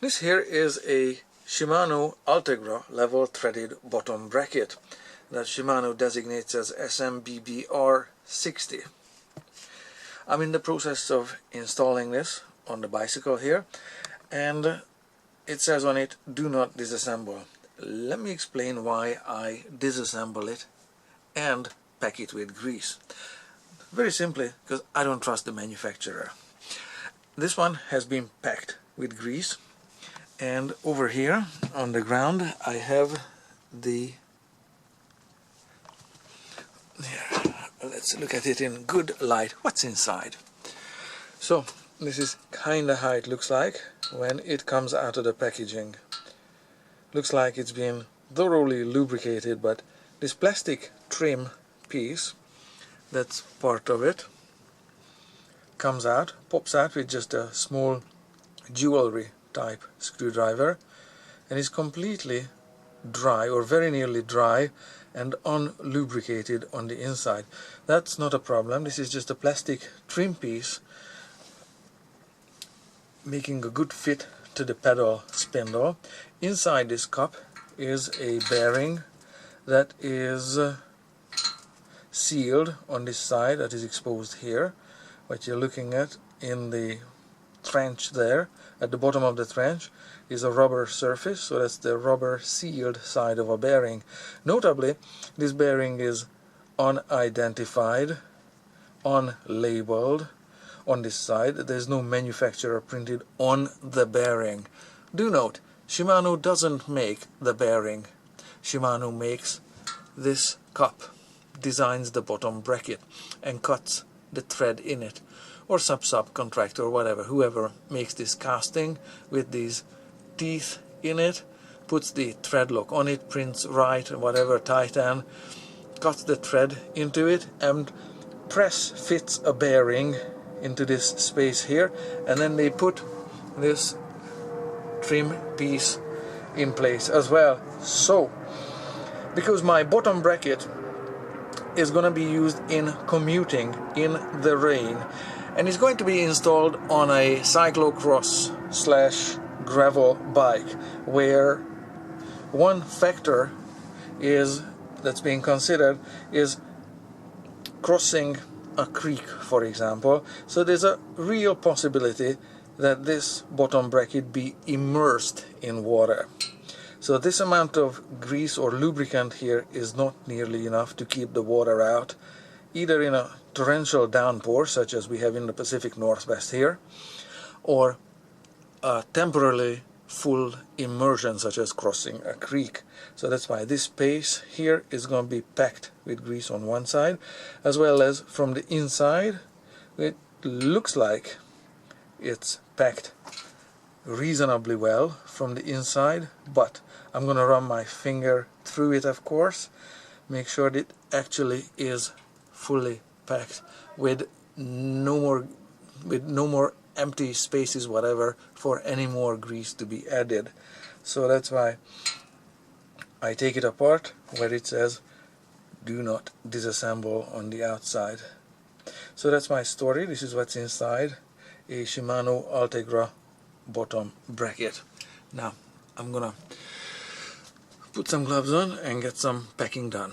This here is a Shimano Ultegra level threaded bottom bracket that Shimano designates as BB-RS500. I'm in the process of installing this on the bicycle here, and it says on it, do not disassemble. Let me explain why I disassemble it and pack it with grease. Very simply, because I don't trust the manufacturer. This one has been packed with grease, and over here on the ground I have the, let's look at it in good light, what's inside. So this is kinda how it looks like when it comes out of the packaging. Looks like it's been thoroughly lubricated, but this plastic trim piece that's part of it comes out, pops out with just a small jewelry type screwdriver, and is completely dry or very nearly dry and unlubricated on the inside. That's not a problem. This is just a plastic trim piece making a good fit to the pedal spindle. Inside this cup is a bearing that is sealed on this side, that is exposed here. What you're looking at in the trench there, at the bottom of the trench, is a rubber surface, so that's the rubber sealed side of a bearing. Notably, this bearing is unidentified, unlabeled on this side. There's no manufacturer printed on the bearing. Do note, Shimano doesn't make the bearing. Shimano makes this cup, designs the bottom bracket and cuts the thread in it, or subcontractor or whatever, whoever makes this casting with these teeth in it, puts the thread lock on it, prints right, whatever, Titan, cuts the thread into it and press fits a bearing into this space here, and then they put this trim piece in place as well. So because my bottom bracket is going to be used in commuting in the rain, and it's going to be installed on a cyclocross / gravel bike, where one factor is that's being considered is crossing a creek, for example. So there's a real possibility that this bottom bracket be immersed in water. So this amount of grease or lubricant here is not nearly enough to keep the water out, either in a torrential downpour such as we have in the Pacific Northwest here, or a temporarily full immersion such as crossing a creek. So that's why this space here is going to be packed with grease on one side, as well as from the inside it looks like it's packed reasonably well from the inside, but I'm going to run my finger through it, of course, make sure that it actually is fully packed with no more empty spaces, whatever, for any more grease to be added. So that's why I take it apart where it says do not disassemble on the outside. So that's my story. This is what's inside a Shimano Ultegra bottom bracket. Now I'm gonna put some gloves on and get some packing done.